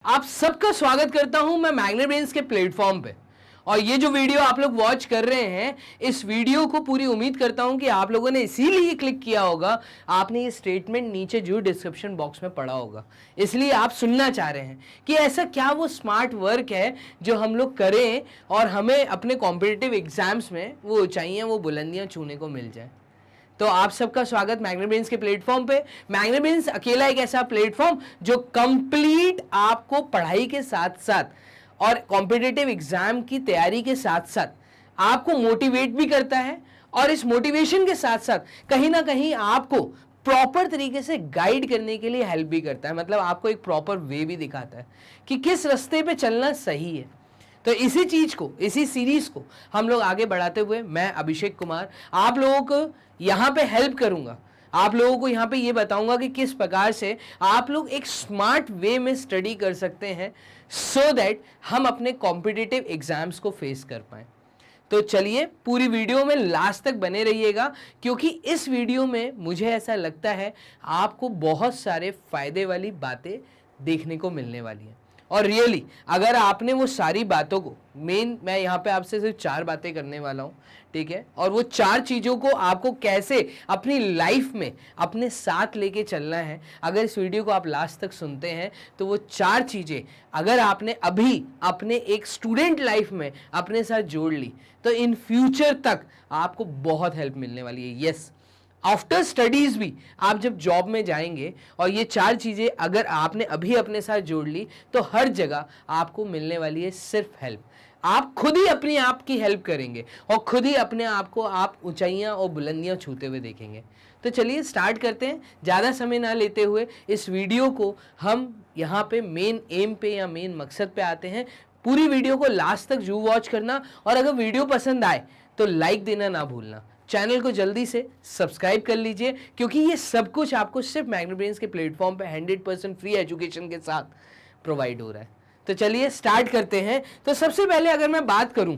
आप सबका स्वागत करता हूं मैं मैग्नेट ब्रेन्स के प्लेटफॉर्म पे। और ये जो वीडियो आप लोग वॉच कर रहे हैं, इस वीडियो को पूरी उम्मीद करता हूं कि आप लोगों ने इसीलिए क्लिक किया होगा। आपने ये स्टेटमेंट नीचे जो डिस्क्रिप्शन बॉक्स में पढ़ा होगा, इसलिए आप सुनना चाह रहे हैं कि ऐसा क्या वो स्मार्ट वर्क है जो हम लोग करें और हमें अपने कॉम्पिटिटिव एग्जाम्स में वो ऊंचाइयां, वो बुलंदियां छूने को मिल जाए। तो आप सबका स्वागत मैग्नेट ब्रेन्स के प्लेटफॉर्म पे। मैग्नेट ब्रेन्स अकेला एक ऐसा प्लेटफॉर्म जो कंप्लीट आपको पढ़ाई के साथ साथ और कॉम्पिटिटिव एग्जाम की तैयारी के साथ साथ आपको मोटिवेट भी करता है, और इस मोटिवेशन के साथ साथ कहीं ना कहीं आपको प्रॉपर तरीके से गाइड करने के लिए हेल्प भी करता है। मतलब आपको एक प्रॉपर वे भी दिखाता है कि किस रास्ते पे चलना सही है। तो इसी चीज को, इसी सीरीज को हम लोग आगे बढ़ाते हुए, मैं अभिषेक कुमार आप लोगों को यहां पे हेल्प करूंगा। आप लोगों को यहां पे ये बताऊंगा कि किस प्रकार से आप लोग एक स्मार्ट वे में स्टडी कर सकते हैं, सो दैट हम अपने कॉम्पिटिटिव एग्जाम्स को फेस कर पाए। तो चलिए पूरी वीडियो में लास्ट तक बने रहिएगा, क्योंकि इस वीडियो में मुझे ऐसा लगता है आपको बहुत सारे फायदे वाली बातें देखने को मिलने वाली हैं। और रियली अगर आपने वो सारी बातों को, मैं यहाँ पे आपसे सिर्फ 4 बातें करने वाला हूँ, ठीक है, और वो 4 चीज़ों को आपको कैसे अपनी लाइफ में अपने साथ लेके चलना है, अगर इस वीडियो को आप लास्ट तक सुनते हैं तो वो 4 चीज़ें अगर आपने अभी अपने एक स्टूडेंट लाइफ में अपने साथ जोड़ ली तो इन फ्यूचर तक आपको बहुत हेल्प मिलने वाली है। यस, आफ्टर स्टडीज भी आप जब जॉब में जाएंगे और ये 4 चीजें अगर आपने अभी अपने साथ जोड़ ली तो हर जगह आपको मिलने वाली है सिर्फ हेल्प। आप खुद ही अपने आप की हेल्प करेंगे और खुद ही अपने आप को आप ऊंचाइयां और बुलंदियां छूते हुए देखेंगे। तो चलिए स्टार्ट करते हैं, ज़्यादा समय ना लेते हुए इस वीडियो को हम यहाँ पे मेन एम पे या मेन मकसद पे आते हैं। पूरी वीडियो को लास्ट तक जरूर वॉच करना, और अगर वीडियो पसंद आए तो लाइक देना ना भूलना। चैनल को जल्दी से सब्सक्राइब कर लीजिए, क्योंकि ये सब कुछ आपको सिर्फ मैग्नेट ब्रेन्स के प्लेटफॉर्म पे 100% फ्री एजुकेशन के साथ प्रोवाइड हो रहा है। तो चलिए स्टार्ट करते हैं। तो सबसे पहले अगर मैं बात करूं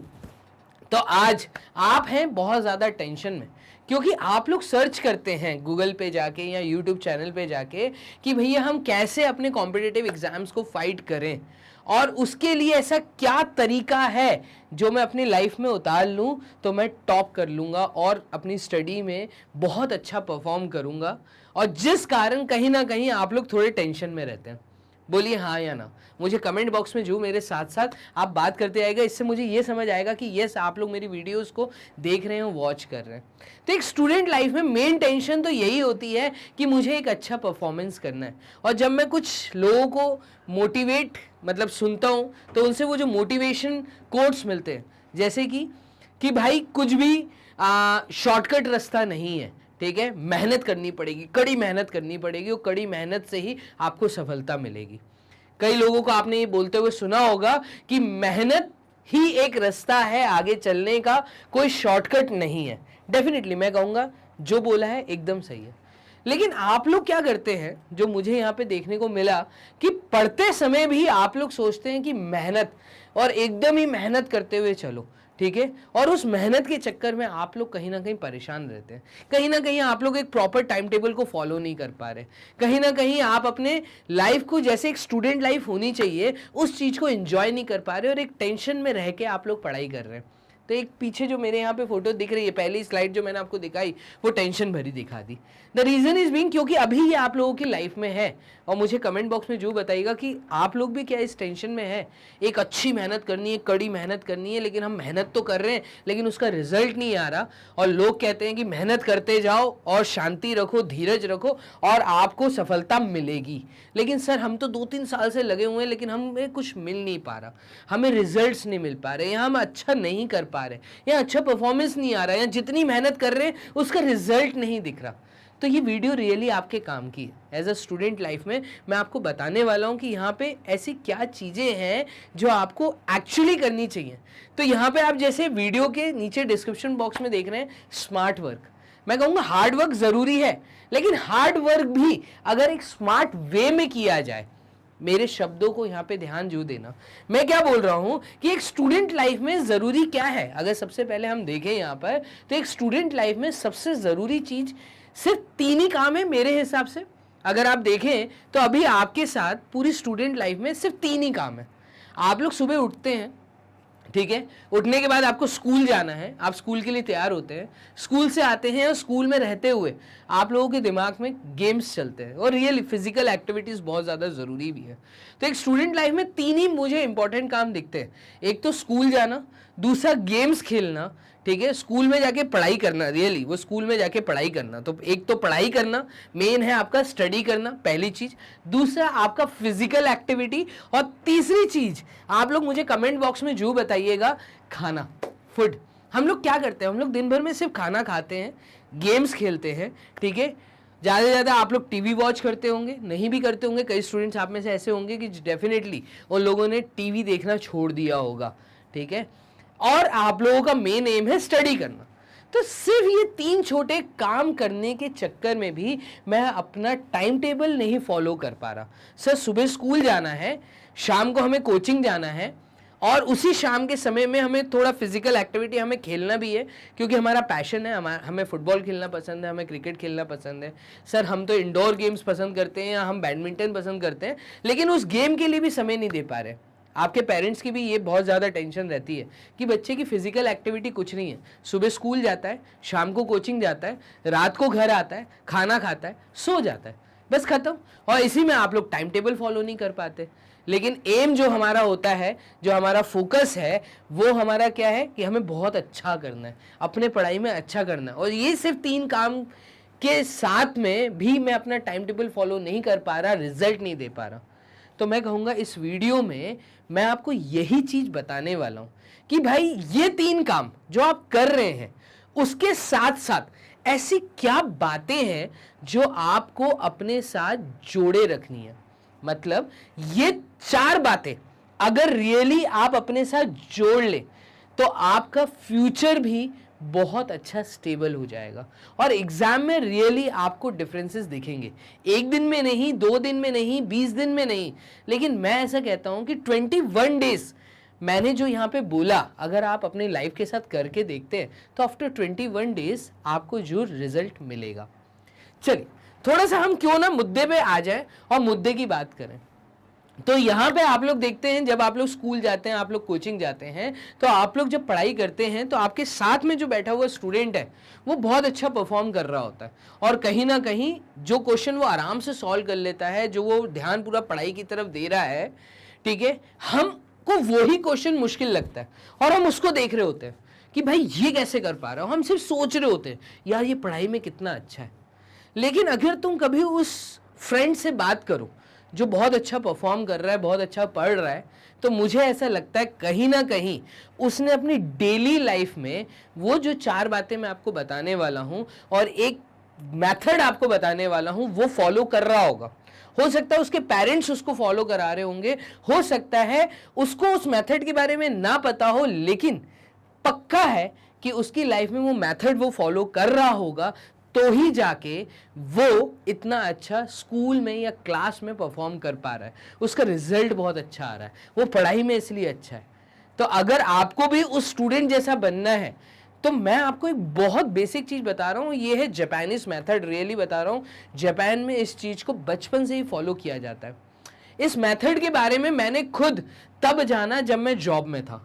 तो आज आप हैं बहुत ज़्यादा टेंशन में, क्योंकि आप लोग सर्च करते हैं गूगल पे जाके या यूट्यूब चैनल पे जाके कि भैया हम कैसे अपने कॉम्पिटिटिव एग्जाम्स को फाइट करें, और उसके लिए ऐसा क्या तरीका है जो मैं अपनी लाइफ में उतार लूं तो मैं टॉप कर लूंगा और अपनी स्टडी में बहुत अच्छा परफॉर्म करूंगा। और जिस कारण कहीं ना कहीं आप लोग थोड़े टेंशन में रहते हैं। बोलिए हाँ या ना। मुझे कमेंट बॉक्स में जो मेरे साथ साथ आप बात करते आएगा, इससे मुझे ये समझ आएगा कि यस आप लोग मेरी वीडियोस को देख रहे हैं, वॉच कर रहे हैं। तो एक स्टूडेंट लाइफ में मेन टेंशन तो यही होती है कि मुझे एक अच्छा परफॉर्मेंस करना है। और जब मैं कुछ लोगों को मोटिवेट मतलब सुनता हूँ तो उनसे वो जो मोटिवेशन कोट्स मिलते हैं, जैसे कि भाई कुछ भी शॉर्टकट रास्ता नहीं है, ठीक है, मेहनत करनी पड़ेगी, कड़ी मेहनत करनी पड़ेगी, और कड़ी मेहनत से ही आपको सफलता मिलेगी। कई लोगों को आपने ये बोलते हुए सुना होगा कि मेहनत ही एक रास्ता है आगे चलने का, कोई शॉर्टकट नहीं है। डेफिनेटली मैं कहूँगा जो बोला है एकदम सही है। लेकिन आप लोग क्या करते हैं, जो मुझे यहाँ पे देखने को मिला कि पढ़ते समय भी आप लोग सोचते हैं कि मेहनत, और एकदम ही मेहनत करते हुए चलो, ठीक है, और उस मेहनत के चक्कर में आप लोग कहीं ना कहीं परेशान रहते हैं। कहीं ना कहीं आप लोग एक प्रॉपर टाइम टेबल को फॉलो नहीं कर पा रहे। कहीं ना कहीं आप अपने लाइफ को जैसे एक स्टूडेंट लाइफ होनी चाहिए उस चीज़ को एंजॉय नहीं कर पा रहे, और एक टेंशन में रह के आप लोग पढ़ाई कर रहे हैं। तो एक पीछे जो मेरे यहाँ पे फोटो दिख रही है, पहली स्लाइड जो मैंने आपको दिखाई, वो टेंशन भरी दिखा दी। द रीज़न इज बीइंग क्योंकि अभी ये आप लोगों की लाइफ में है। और मुझे कमेंट बॉक्स में जो बताइएगा कि आप लोग भी क्या इस टेंशन में है। एक अच्छी मेहनत करनी है, कड़ी मेहनत करनी है, लेकिन हम मेहनत तो कर रहे हैं लेकिन उसका रिजल्ट नहीं आ रहा। और लोग कहते हैं कि मेहनत करते जाओ और शांति रखो, धीरज रखो और आपको सफलता मिलेगी। लेकिन सर हम तो 2-3 साल से लगे हुए हैं लेकिन हमें कुछ मिल नहीं पा रहा, हमें रिजल्ट्स नहीं मिल पा रहे, या हम अच्छा नहीं कर पा रहे, या अच्छा परफॉर्मेंस नहीं आ रहा, या जितनी मेहनत कर रहे हैं उसका रिजल्ट नहीं दिख रहा। तो ये वीडियो रियली आपके काम की है। एज अ स्टूडेंट लाइफ में मैं आपको बताने वाला हूँ कि यहाँ पे ऐसी क्या चीज़ें हैं जो आपको एक्चुअली करनी चाहिए। तो यहाँ पे आप जैसे वीडियो के नीचे डिस्क्रिप्शन बॉक्स में देख रहे हैं स्मार्ट वर्क, मैं कहूँगा हार्ड वर्क ज़रूरी है, लेकिन हार्ड वर्क भी अगर एक स्मार्ट वे में किया जाए, मेरे शब्दों को यहाँ पे ध्यान जो देना, मैं क्या बोल रहा हूँ कि एक स्टूडेंट लाइफ में ज़रूरी क्या है। अगर सबसे पहले हम देखें यहाँ पर तो एक स्टूडेंट लाइफ में सबसे ज़रूरी चीज़ सिर्फ 3 ही काम है मेरे हिसाब से। अगर आप देखें तो अभी आपके साथ पूरी स्टूडेंट लाइफ में सिर्फ 3 ही काम है। आप लोग सुबह उठते हैं, ठीक है, उठने के बाद आपको स्कूल जाना है, आप स्कूल के लिए तैयार होते हैं, स्कूल से आते हैं और स्कूल में रहते हुए आप लोगों के दिमाग में गेम्स चलते हैं और रियल फिजिकल एक्टिविटीज बहुत ज़्यादा ज़रूरी भी है। तो एक स्टूडेंट लाइफ में 3 ही मुझे इंपॉर्टेंट काम दिखते हैं। एक तो स्कूल जाना, दूसरा गेम्स खेलना, ठीक है, स्कूल में जाके पढ़ाई करना, रियली वो स्कूल में जाके पढ़ाई करना। तो एक तो पढ़ाई करना मेन है आपका, स्टडी करना पहली चीज, दूसरा आपका फिजिकल एक्टिविटी, और तीसरी चीज आप लोग मुझे कमेंट बॉक्स में जो बताइएगा, खाना, फूड। हम लोग क्या करते हैं, हम लोग दिन भर में सिर्फ खाना खाते हैं, गेम्स खेलते हैं, ठीक है, ज़्यादा से ज़्यादा आप लोग टीवी वॉच करते होंगे, नहीं भी करते होंगे, कई स्टूडेंट्स आप में से ऐसे होंगे कि डेफिनेटली उन लोगों ने टीवी देखना छोड़ दिया होगा, ठीक है, और आप लोगों का मेन एम है स्टडी करना। तो सिर्फ ये 3 छोटे काम करने के चक्कर में भी मैं अपना टाइम टेबल नहीं फॉलो कर पा रहा। सर सुबह स्कूल जाना है, शाम को हमें कोचिंग जाना है, और उसी शाम के समय में हमें थोड़ा फिजिकल एक्टिविटी, हमें खेलना भी है क्योंकि हमारा पैशन है, हमें फुटबॉल खेलना पसंद है, हमें क्रिकेट खेलना पसंद है। सर हम तो इंडोर गेम्स पसंद करते हैं या हम बैडमिंटन पसंद करते हैं, लेकिन उस गेम के लिए भी समय नहीं दे पा रहे। आपके पेरेंट्स की भी ये बहुत ज़्यादा टेंशन रहती है कि बच्चे की फिजिकल एक्टिविटी कुछ नहीं है, सुबह स्कूल जाता है, शाम को कोचिंग जाता है, रात को घर आता है, खाना खाता है, सो जाता है, बस खत्म। और इसी में आप लोग टाइम टेबल फॉलो नहीं कर पाते। लेकिन एम जो हमारा होता है, जो हमारा फोकस है, वो हमारा क्या है कि हमें बहुत अच्छा करना है, अपने पढ़ाई में अच्छा करना है। और ये सिर्फ 3 काम के साथ में भी मैं अपना टाइम टेबल फॉलो नहीं कर पा रहा, रिजल्ट नहीं दे पा रहा। तो मैं कहूँगा इस वीडियो में मैं आपको यही चीज़ बताने वाला हूँ कि भाई ये 3 काम जो आप कर रहे हैं, उसके साथ साथ ऐसी क्या बातें हैं जो आपको अपने साथ जोड़े रखनी है। मतलब ये 4 बातें अगर रियली आप अपने साथ जोड़ ले तो आपका फ्यूचर भी बहुत अच्छा स्टेबल हो जाएगा और एग्जाम में रियली आपको डिफरेंसेस दिखेंगे। 1 दिन में नहीं, 2 दिन में नहीं, 20 दिन में नहीं, लेकिन मैं ऐसा कहता हूं कि 21 डेज मैंने जो यहाँ पे बोला, अगर आप अपनी लाइफ के साथ करके देखते हैं तो आफ्टर 21 डेज आपको जो रिजल्ट मिलेगा। चलिए थोड़ा सा हम क्यों ना मुद्दे पे आ जाए और मुद्दे की बात करें। तो यहाँ पे आप लोग देखते हैं, जब आप लोग स्कूल जाते हैं, आप लोग कोचिंग जाते हैं, तो आप लोग जब पढ़ाई करते हैं तो आपके साथ में जो बैठा हुआ स्टूडेंट है वो बहुत अच्छा परफॉर्म कर रहा होता है और कहीं ना कहीं जो क्वेश्चन वो आराम से सॉल्व कर लेता है, जो वो ध्यान पूरा पढ़ाई की तरफ दे रहा है, ठीक है, हमको वही क्वेश्चन मुश्किल लगता है और हम उसको देख रहे होते हैं कि भाई ये कैसे कर पा रहा हूँ। हम सिर्फ सोच रहे होते हैं यार ये पढ़ाई में कितना अच्छा है। लेकिन अगर तुम कभी उस फ्रेंड से बात करो जो बहुत अच्छा परफॉर्म कर रहा है, बहुत अच्छा पढ़ रहा है, तो मुझे ऐसा लगता है कहीं ना कहीं उसने अपनी डेली लाइफ में वो जो 4 बातें मैं आपको बताने वाला हूं और एक मेथड आपको बताने वाला हूं वो फॉलो कर रहा होगा। हो सकता है उसके पेरेंट्स उसको फॉलो करा रहे होंगे, हो सकता है उसको उस मेथड के बारे में ना पता हो, लेकिन पक्का है कि उसकी लाइफ में वो मेथड वो फॉलो कर रहा होगा, तो ही जाके वो इतना अच्छा स्कूल में या क्लास में परफॉर्म कर पा रहा है, उसका रिजल्ट बहुत अच्छा आ रहा है, वो पढ़ाई में इसलिए अच्छा है। तो अगर आपको भी उस स्टूडेंट जैसा बनना है तो मैं आपको एक बहुत बेसिक चीज बता रहा हूँ, ये है जापानीज मेथड, रियली बता रहा हूँ। जापान में इस चीज को बचपन से ही फॉलो किया जाता है। इस मेथड के बारे में मैंने खुद तब जाना जब मैं जॉब में था,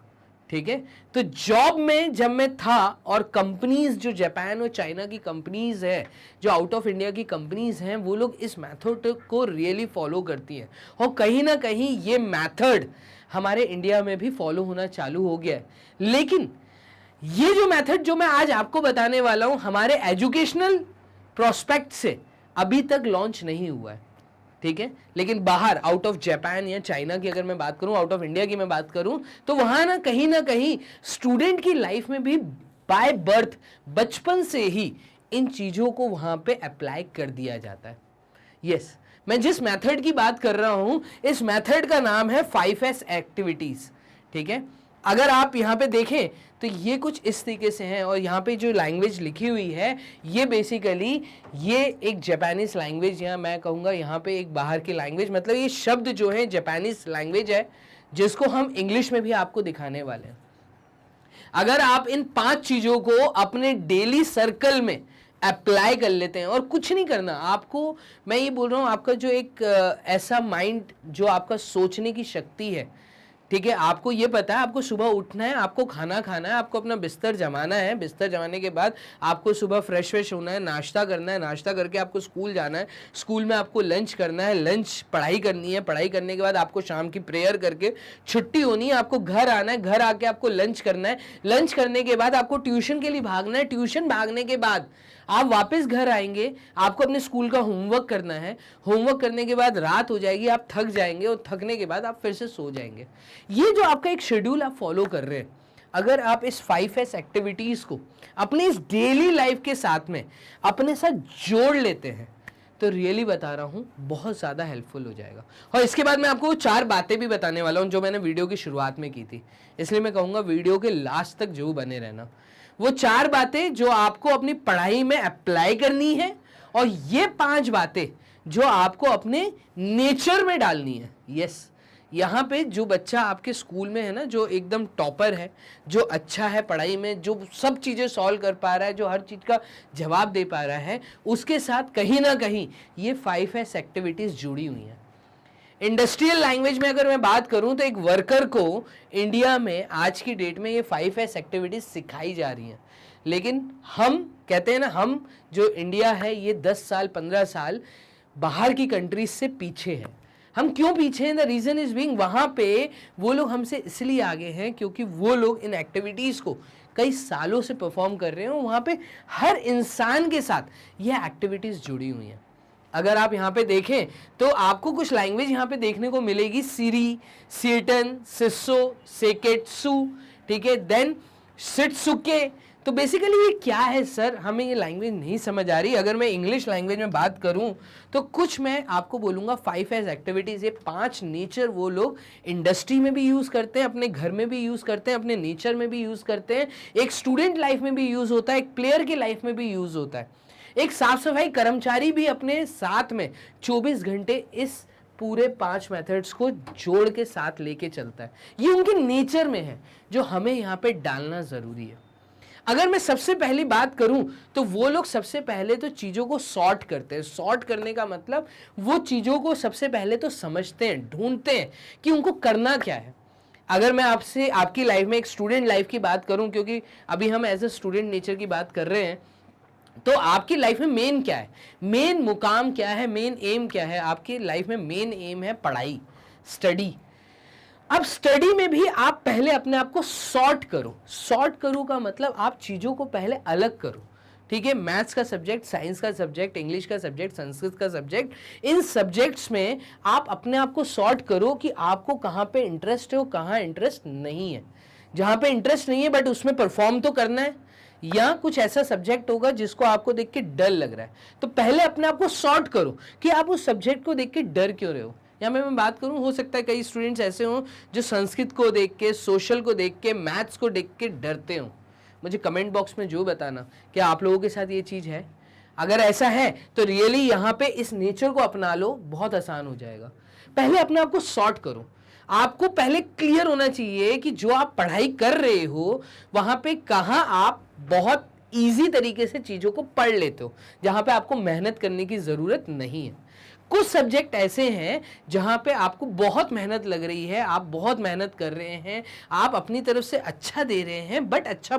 ठीक है। तो जॉब में जब मैं था और कंपनीज जो जापान और चाइना की कंपनीज है, जो आउट ऑफ इंडिया की कंपनीज हैं, वो लोग इस मेथड को रियली फॉलो करती हैं और कहीं ना कहीं ये मेथड हमारे इंडिया में भी फॉलो होना चालू हो गया है। लेकिन ये जो मेथड जो मैं आज आपको बताने वाला हूं हमारे एजुकेशनल प्रोस्पेक्ट से अभी तक लॉन्च नहीं हुआ है, ठीक है। लेकिन बाहर आउट ऑफ जापान या चाइना की अगर मैं बात करूं, आउट ऑफ इंडिया की मैं बात करूं, तो वहां ना कहीं स्टूडेंट की लाइफ में भी बाय बर्थ बचपन से ही इन चीजों को वहां पे अप्लाई कर दिया जाता है। यस, मैं जिस मेथड की बात कर रहा हूं, इस मेथड का नाम है 5S एक्टिविटीज, ठीक है। अगर आप यहाँ पे देखें तो ये कुछ इस तरीके से हैं और यहाँ पे जो लैंग्वेज लिखी हुई है ये बेसिकली ये एक जापानीज लैंग्वेज, या मैं कहूँगा यहाँ पे एक बाहर की लैंग्वेज, मतलब ये शब्द जो है जापानीज लैंग्वेज है जिसको हम इंग्लिश में भी आपको दिखाने वाले हैं। अगर आप इन 5 चीज़ों को अपने डेली सर्कल में अप्लाई कर लेते हैं और कुछ नहीं करना आपको। मैं ये बोल रहा हूँ, आपका जो एक ऐसा माइंड, जो आपका सोचने की शक्ति है, ठीक है, आपको ये पता है आपको सुबह उठना है, आपको खाना खाना है, आपको अपना बिस्तर जमाना है, बिस्तर जमाने के बाद आपको सुबह फ्रेश होना है, नाश्ता करना है, नाश्ता करके आपको स्कूल जाना है, स्कूल में आपको लंच करना है, लंच पढ़ाई करनी है, पढ़ाई करने के बाद आपको शाम की प्रेयर करके छुट्टी होनी है, आपको घर आना है, घर आके आपको लंच करना है, लंच करने के बाद आपको ट्यूशन के लिए भागना है, ट्यूशन भागने के बाद आप वापस घर आएंगे, आपको अपने स्कूल का होमवर्क करना है, होमवर्क करने के बाद रात हो जाएगी, आप थक जाएंगे और थकने के बाद आप फिर से सो जाएंगे। ये जो आपका एक शेड्यूल आप फॉलो कर रहे हैं, अगर आप इस 5S एक्टिविटीज को अपने इस डेली लाइफ के साथ में अपने साथ जोड़ लेते हैं तो रियली बता रहा हूं बहुत ज़्यादा हेल्पफुल हो जाएगा। और इसके बाद मैं आपको 4 बातें भी बताने वाला हूं जो मैंने वीडियो की शुरुआत में की थी, इसलिए मैं कहूँगा वीडियो के लास्ट तक जरूर बने रहना। वो 4 बातें जो आपको अपनी पढ़ाई में अप्लाई करनी है और ये 5 बातें जो आपको अपने नेचर में डालनी है। यस, यहाँ पे जो बच्चा आपके स्कूल में है ना, जो एकदम टॉपर है, जो अच्छा है पढ़ाई में, जो सब चीज़ें सॉल्व कर पा रहा है, जो हर चीज़ का जवाब दे पा रहा है, उसके साथ कहीं ना कहीं ये 5S एक्टिविटीज़ जुड़ी हुई हैं। इंडस्ट्रियल लैंग्वेज में अगर मैं बात करूं तो एक वर्कर को इंडिया में आज की डेट में ये 5S एक्टिविटीज सिखाई जा रही हैं, लेकिन हम कहते हैं ना, हम जो इंडिया है ये 10 साल 15 साल बाहर की कंट्रीज से पीछे है। हम क्यों पीछे हैं? द रीजन इज बीइंग वहां पे वो लोग हमसे इसलिए आगे हैं क्योंकि वो लोग इन एक्टिविटीज को कई सालों से परफॉर्म कर रहे हैं, वहां पे हर इंसान के साथ ये एक्टिविटीज जुड़ी हुई हैं। अगर आप यहाँ पे देखें तो आपको कुछ लैंग्वेज यहाँ पे देखने को मिलेगी, सीरी, सीटन, सिस्सो, सेकेट्सु, ठीक है, देन सिट्सुके। तो बेसिकली ये क्या है सर, हमें ये लैंग्वेज नहीं समझ आ रही। अगर मैं इंग्लिश लैंग्वेज में बात करूं तो कुछ मैं आपको बोलूँगा 5S एक्टिविटीज़, ये 5 नेचर वो लोग इंडस्ट्री में भी यूज़ करते हैं, अपने घर में भी यूज़ करते हैं, अपने नेचर में भी यूज़ करते हैं, एक स्टूडेंट लाइफ में भी यूज़ होता है, एक प्लेयर की लाइफ में भी यूज़ होता है, एक साफ सफाई कर्मचारी भी अपने साथ में 24 घंटे इस पूरे 5 मेथड्स को जोड़ के साथ लेके चलता है। ये उनके नेचर में है जो हमें यहाँ पे डालना ज़रूरी है। अगर मैं सबसे पहली बात करूं तो वो लोग सबसे पहले तो चीज़ों को सॉर्ट करते हैं। सॉर्ट करने का मतलब वो चीज़ों को सबसे पहले तो समझते हैं, ढूंढते हैं कि उनको करना क्या है। अगर मैं आपसे आपकी लाइफ में एक स्टूडेंट लाइफ की बात करूं, क्योंकि अभी हम एज ए स्टूडेंट नेचर की बात कर रहे हैं, तो आपकी लाइफ में मेन क्या है, मेन मुकाम क्या है, मेन एम क्या है? आपकी लाइफ में मेन एम है पढ़ाई, स्टडी। अब स्टडी में भी आप पहले अपने आप को सॉर्ट करो। सॉर्ट करो का मतलब आप चीज़ों को पहले अलग करो, ठीक है। मैथ्स का सब्जेक्ट, साइंस का सब्जेक्ट, इंग्लिश का सब्जेक्ट, संस्कृत का सब्जेक्ट, इन सब्जेक्ट्स में आप अपने आप को सॉर्ट करो कि आपको कहाँ पे इंटरेस्ट है और कहाँ इंटरेस्ट नहीं है। जहाँ पे इंटरेस्ट नहीं है बट उसमें परफॉर्म तो करना है, या कुछ ऐसा सब्जेक्ट होगा जिसको आपको देख के डर लग रहा है, तो पहले अपने आप को सॉर्ट करो कि आप उस सब्जेक्ट को देख के डर क्यों रहे हो। या मैं बात करूं, हो सकता है कई स्टूडेंट्स ऐसे हों जो संस्कृत को देख के, सोशल को देख के, मैथ्स को देख के डरते हों। मुझे कमेंट बॉक्स में जो बताना कि आप लोगों के साथ ये चीज़ है। अगर ऐसा है तो रियली यहाँ पे इस नेचर को अपना लो, बहुत आसान हो जाएगा। पहले अपने आप को सॉर्ट करो। आपको पहले क्लियर होना चाहिए कि जो आप पढ़ाई कर रहे हो वहाँ पे कहाँ आप बहुत ईजी तरीके से चीज़ों को पढ़ लेते हो, जहाँ पे आपको मेहनत करने की ज़रूरत नहीं है। कुछ सब्जेक्ट ऐसे हैं जहाँ पे आपको बहुत मेहनत लग रही है, आप बहुत मेहनत कर रहे हैं, आप अपनी तरफ से अच्छा दे रहे हैं, बट अच्छा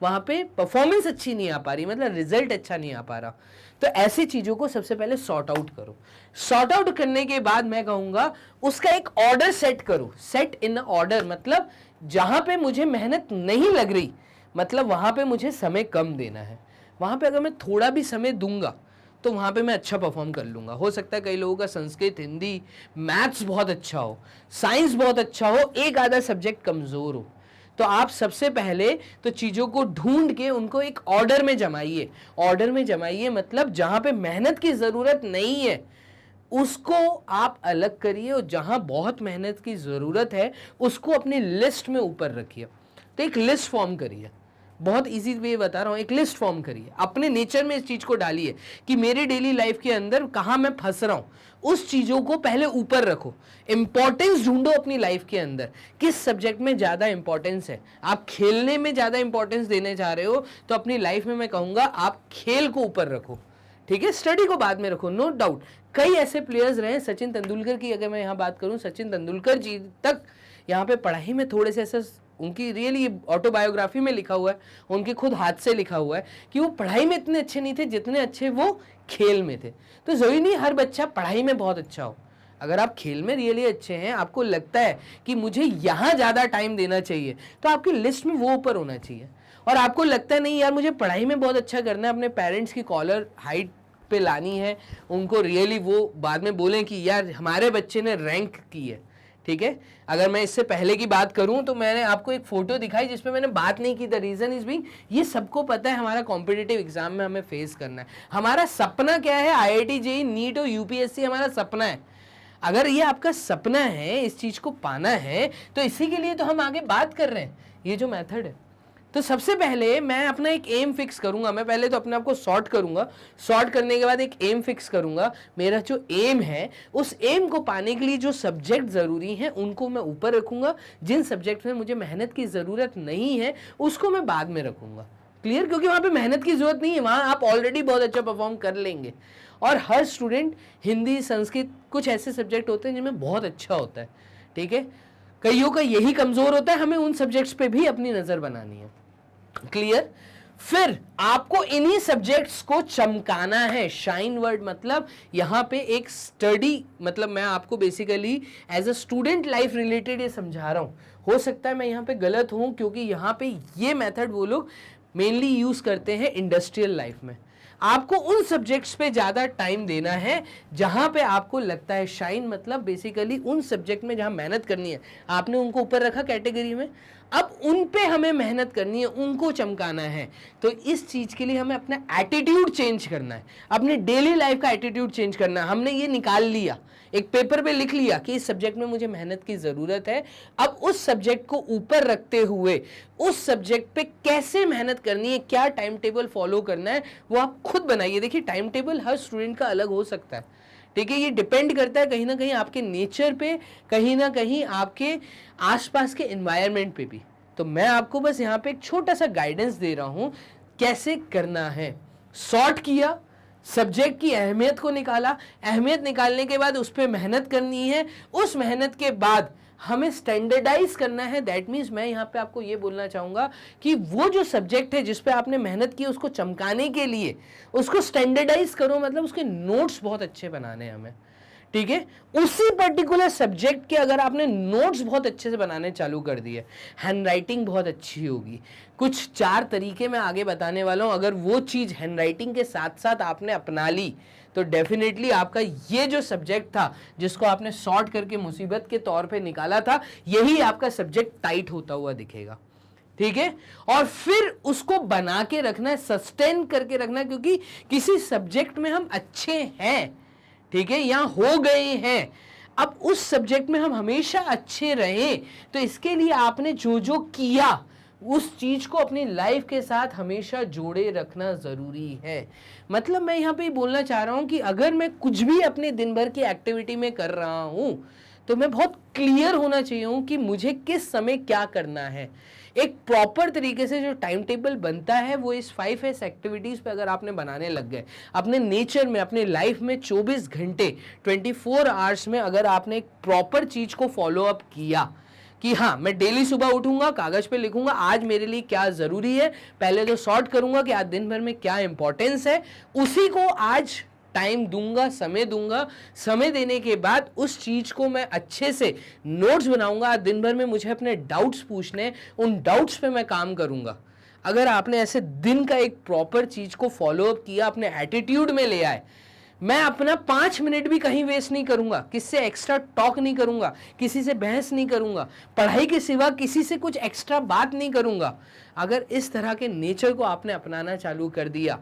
वहाँ पे परफॉर्मेंस अच्छी नहीं आ पा रही, मतलब रिजल्ट अच्छा नहीं आ पा रहा। तो ऐसी चीज़ों को सबसे पहले सॉर्ट आउट करो। सॉर्ट आउट करने के बाद मैं कहूँगा उसका एक ऑर्डर सेट करो। सेट इन ऑर्डर मतलब जहाँ पे मुझे मेहनत नहीं लग रही, मतलब वहाँ पे मुझे समय कम देना है। वहाँ पे अगर मैं थोड़ा भी समय दूंगा तो वहाँ पे मैं अच्छा परफॉर्म कर लूँगा। हो सकता है कई लोगों का संस्कृत, हिंदी, मैथ्स बहुत अच्छा हो, साइंस बहुत अच्छा हो, एक आधा सब्जेक्ट कमज़ोर हो। तो आप सबसे पहले तो चीज़ों को ढूंढ के उनको एक ऑर्डर में जमाइए। ऑर्डर में जमाइए मतलब जहाँ पे मेहनत की ज़रूरत नहीं है उसको आप अलग करिए, और जहाँ बहुत मेहनत की ज़रूरत है उसको अपनी लिस्ट में ऊपर रखिए। तो एक लिस्ट फॉर्म करिए, बहुत इजी वे बता रहा हूँ, एक लिस्ट फॉर्म करिए, अपने नेचर में इस चीज को डालिए कि मेरी डेली लाइफ के अंदर कहाँ मैं फंस रहा हूँ, उस चीजों को पहले ऊपर रखो। इंपॉर्टेंस ढूंढो अपनी लाइफ के अंदर, किस सब्जेक्ट में ज्यादा इंपॉर्टेंस है। आप खेलने में ज्यादा इंपॉर्टेंस देने जा रहे हो तो अपनी लाइफ में मैं कहूंगा आप खेल को ऊपर रखो, ठीक है, स्टडी को बाद में रखो, नो डाउट। कई ऐसे प्लेयर्स रहे, सचिन तेंदुलकर की अगर मैं यहाँ बात करूँ, सचिन तेंदुलकर जी तक यहाँ पे पढ़ाई में थोड़े से ऐसे, उनकी रियली ऑटोबायोग्राफी में लिखा हुआ है, उनके खुद हाथ से लिखा हुआ है कि वो पढ़ाई में इतने अच्छे नहीं थे जितने अच्छे वो खेल में थे। तो जरूरी नहीं हर बच्चा पढ़ाई में बहुत अच्छा हो, अगर आप खेल में रियली अच्छे हैं, आपको लगता है कि मुझे यहाँ ज़्यादा टाइम देना चाहिए, तो आपकी लिस्ट में वो ऊपर होना चाहिए। और आपको लगता है नहीं यार मुझे पढ़ाई में बहुत अच्छा करना है, अपने पेरेंट्स की कॉलर हाइट पे लानी है, उनको रियली वो बाद में बोलें कि यार हमारे बच्चे ने रैंक की है, ठीक है। अगर मैं इससे पहले की बात करूं तो मैंने आपको एक फोटो दिखाई जिसमें मैंने बात नहीं की, द रीजन इज बीइंग, ये सबको पता है हमारा कॉम्पिटिटिव एग्जाम में हमें फेस करना है। हमारा सपना क्या है, IIT JEE नीट और UPSC हमारा सपना है। अगर ये आपका सपना है, इस चीज को पाना है, तो इसी के लिए तो हम आगे बात कर रहे हैं, ये जो मेथड है। तो सबसे पहले मैं अपना एक एम फिक्स करूंगा, मैं पहले तो अपने आप को सॉर्ट करूंगा, सॉर्ट करने के बाद एक एम फिक्स करूंगा। मेरा जो एम है, उस एम को पाने के लिए जो सब्जेक्ट जरूरी हैं उनको मैं ऊपर रखूंगा, जिन सब्जेक्ट में मुझे मेहनत की जरूरत नहीं है उसको मैं बाद में रखूंगा। क्लियर? क्योंकि वहां पे मेहनत की जरूरत नहीं है, वहां आप ऑलरेडी बहुत अच्छा परफॉर्म कर लेंगे। और हर स्टूडेंट, हिंदी, संस्कृत, कुछ ऐसे सब्जेक्ट होते हैं जिनमें बहुत अच्छा होता है, ठीक है, कईयों का यही कमजोर होता है, हमें उन सब्जेक्ट्स पे भी अपनी नजर बनानी है। क्लियर? फिर आपको इन्हीं सब्जेक्ट्स को चमकाना है। शाइन वर्ड मतलब यहां पे एक स्टडी, मतलब मैं आपको basically as a student life related ये समझा रहा हूं। हो सकता है मैं यहां पे गलत हूं, क्योंकि यहां पे ये मेथड वो लोग मेनली यूज करते हैं इंडस्ट्रियल लाइफ में। आपको उन सब्जेक्ट्स पे ज्यादा टाइम देना है जहां पे आपको लगता है, शाइन मतलब बेसिकली उन सब्जेक्ट में जहां मेहनत करनी है, आपने उनको ऊपर रखा कैटेगरी में, अब उन पे हमें मेहनत करनी है, उनको चमकाना है। तो इस चीज के लिए हमें अपना एटीट्यूड चेंज करना है, अपने डेली लाइफ का एटीट्यूड चेंज करना है। हमने ये निकाल लिया, एक पेपर पे लिख लिया कि इस सब्जेक्ट में मुझे मेहनत की जरूरत है, अब उस सब्जेक्ट को ऊपर रखते हुए उस सब्जेक्ट पे कैसे मेहनत करनी है, क्या टाइम टेबल फॉलो करना है, वो आप खुद बनाइए। देखिए टाइम टेबल हर स्टूडेंट का अलग हो सकता है, ठीक है, ये डिपेंड करता है कहीं ना कहीं आपके नेचर पे, कहीं ना कहीं आपके आसपास के एनवायरनमेंट पे भी। तो मैं आपको बस यहाँ पे एक छोटा सा गाइडेंस दे रहा हूं कैसे करना है। सॉर्ट किया, सब्जेक्ट की अहमियत को निकाला, अहमियत निकालने के बाद उस पर मेहनत करनी है, उस मेहनत के बाद हमें स्टैंडर्डाइज करना है। दैट मीन्स मैं यहाँ पे आपको ये बोलना चाहूंगा कि वो जो सब्जेक्ट है जिस पे आपने मेहनत की, उसको चमकाने के लिए उसको स्टैंडर्डाइज करो, मतलब उसके नोट्स बहुत अच्छे बनाने हैं हमें, ठीक है। उसी पर्टिकुलर सब्जेक्ट के अगर आपने नोट्स बहुत अच्छे से बनाने चालू कर दिए, हैंडराइटिंग बहुत अच्छी होगी। कुछ 4 तरीके मैं आगे बताने वाला हूं, अगर वो चीज हैंडराइटिंग के साथ साथ आपने अपना ली तो डेफिनेटली आपका ये जो सब्जेक्ट था जिसको आपने सॉर्ट करके मुसीबत के तौर पे निकाला था, यही आपका सब्जेक्ट टाइट होता हुआ दिखेगा, ठीक है। और फिर उसको बना के रखना है, सस्टेन करके रखना है, क्योंकि किसी सब्जेक्ट में हम अच्छे हैं, ठीक है, यहां हो गए हैं, अब उस सब्जेक्ट में हम हमेशा अच्छे रहें, तो इसके लिए आपने जो जो किया उस चीज को अपनी लाइफ के साथ हमेशा जोड़े रखना जरूरी है। मतलब मैं यहाँ पे बोलना चाह रहा हूं कि अगर मैं कुछ भी अपने दिन भर की एक्टिविटी में कर रहा हूं तो मैं बहुत क्लियर होना चाहिए हूं कि मुझे किस समय क्या करना है। एक प्रॉपर तरीके से जो टाइम टेबल बनता है वो इस 5S एक्टिविटीज पे अगर आपने बनाने लग गए, अपने नेचर में, अपने लाइफ में 24 घंटे 24 आवर्स में अगर आपने एक प्रॉपर चीज को फॉलो अप किया कि हाँ मैं डेली सुबह उठूंगा, कागज पे लिखूंगा आज मेरे लिए क्या जरूरी है, पहले तो सॉर्ट करूंगा कि आज दिन भर में क्या इंपॉर्टेंस है, उसी को आज टाइम दूंगा, समय दूंगा, समय देने के बाद उस चीज को मैं अच्छे से नोट्स बनाऊंगा। दिन भर में मुझे अपने डाउट्स पूछने, उन डाउट्स पे मैं काम करूंगा। अगर आपने ऐसे दिन का एक प्रॉपर चीज को फॉलो अप किया, अपने एटीट्यूड में ले आए, मैं अपना 5 मिनट भी कहीं वेस्ट नहीं करूंगा, किससे एक्स्ट्रा टॉक नहीं करूंगा, किसी से बहस नहीं करूंगा, पढ़ाई के सिवा किसी से कुछ एक्स्ट्रा बात नहीं करूंगा। अगर इस तरह के नेचर को आपने अपनाना चालू कर दिया,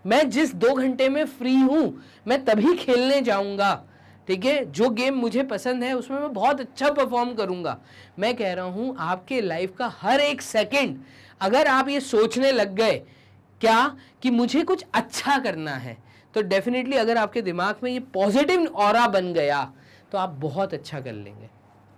मैं जिस 2 घंटे में फ्री हूं मैं तभी खेलने जाऊंगा, ठीक है, जो गेम मुझे पसंद है उसमें मैं बहुत अच्छा परफॉर्म करूंगा। मैं कह रहा हूं आपके लाइफ का हर एक सेकंड अगर आप ये सोचने लग गए क्या कि मुझे कुछ अच्छा करना है, तो डेफिनेटली अगर आपके दिमाग में ये पॉजिटिव ऑरा बन गया तो आप बहुत अच्छा कर लेंगे।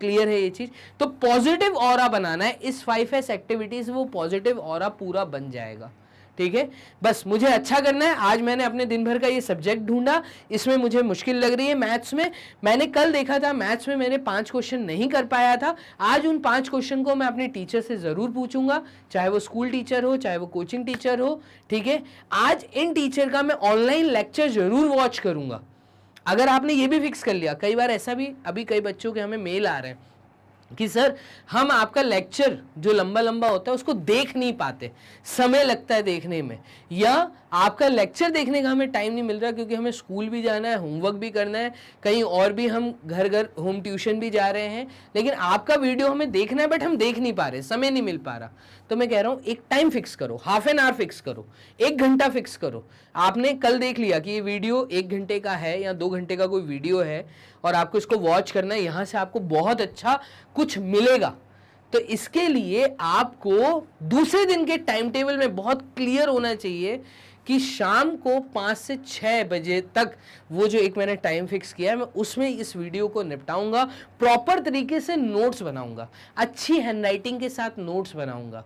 क्लियर है ये चीज? तो पॉजिटिव ऑरा बनाना है, इस 5S एक्टिविटीज वो पॉजिटिव ऑरा पूरा बन जाएगा। ठीक है, बस मुझे अच्छा करना है। आज मैंने अपने दिन भर का ये सब्जेक्ट ढूंढा, इसमें मुझे मुश्किल लग रही है मैथ्स में। मैंने कल देखा था मैथ्स में मैंने 5 क्वेश्चन नहीं कर पाया था। आज उन 5 क्वेश्चन को मैं अपने टीचर से जरूर पूछूंगा, चाहे वो स्कूल टीचर हो चाहे वो कोचिंग टीचर हो। ठीक है, आज इन टीचर का मैं ऑनलाइन लेक्चर जरूर वॉच करूंगा। अगर आपने ये भी फिक्स कर लिया, कई बार ऐसा भी अभी कई बच्चों के हमें मेल आ रहे हैं कि सर हम आपका लेक्चर जो लंबा लंबा होता है उसको देख नहीं पाते, समय लगता है देखने में, या आपका लेक्चर देखने का हमें टाइम नहीं मिल रहा क्योंकि हमें स्कूल भी जाना है, होमवर्क भी करना है, कहीं और भी हम घर घर होम ट्यूशन भी जा रहे हैं, लेकिन आपका वीडियो हमें देखना है बट हम देख नहीं पा रहे, समय नहीं मिल पा रहा। तो मैं कह रहा हूँ एक टाइम फिक्स करो, हाफ एन आवर फिक्स करो, 1 घंटा फिक्स करो। आपने कल देख लिया कि ये वीडियो 1 घंटे का है या 2 घंटे का कोई वीडियो है और आपको इसको वॉच करना है, यहाँ से आपको बहुत अच्छा कुछ मिलेगा। तो इसके लिए आपको दूसरे दिन के टाइम टेबल में बहुत क्लियर होना चाहिए कि शाम को 5 से 6 बजे तक वो जो एक मैंने टाइम फिक्स किया है मैं उसमें इस वीडियो को निपटाऊंगा, प्रॉपर तरीके से नोट्स बनाऊंगा, अच्छी हैंडराइटिंग के साथ नोट्स बनाऊंगा।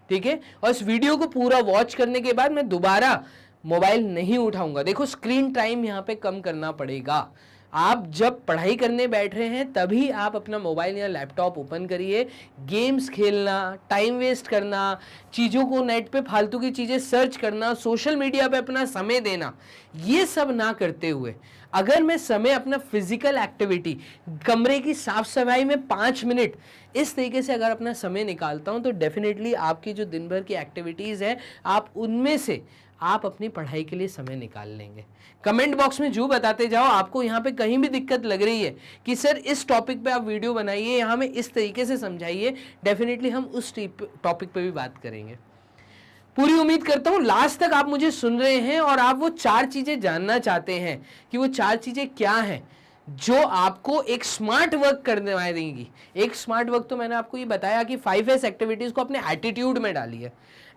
ठीक है, और इस वीडियो को पूरा वॉच करने के बाद मैं दोबारा मोबाइल नहीं उठाऊंगा। देखो स्क्रीन टाइम यहाँ पे कम करना पड़ेगा। आप जब पढ़ाई करने बैठ रहे हैं तभी आप अपना मोबाइल या लैपटॉप ओपन करिए। गेम्स खेलना, टाइम वेस्ट करना, चीज़ों को नेट पे फालतू की चीज़ें सर्च करना, सोशल मीडिया पे अपना समय देना, ये सब ना करते हुए अगर मैं समय अपना फिजिकल एक्टिविटी, कमरे की साफ सफाई में 5 मिनट इस तरीके से अगर अपना समय निकालता हूं तो डेफिनेटली आपकी जो दिन भर की एक्टिविटीज़ है आप उनमें से आप अपनी पढ़ाई के लिए समय निकाल लेंगे। कमेंट बॉक्स में जो बताते जाओ आपको यहाँ पे कहीं भी दिक्कत लग रही है कि सर इस टॉपिक पे आप वीडियो बनाइए, यहाँ में इस तरीके से समझाइए, डेफिनेटली हम उस टॉपिक पे भी बात करेंगे। पूरी उम्मीद करता हूँ लास्ट तक आप मुझे सुन रहे हैं और आप वो 4 चीज़ें जानना चाहते हैं कि वो 4 चीज़ें क्या हैं जो आपको एक स्मार्ट वर्क करने वाली देंगी। एक स्मार्ट वर्क तो मैंने आपको ये बताया कि 5S एक्टिविटीज़ को अपने एटीट्यूड में डालिए।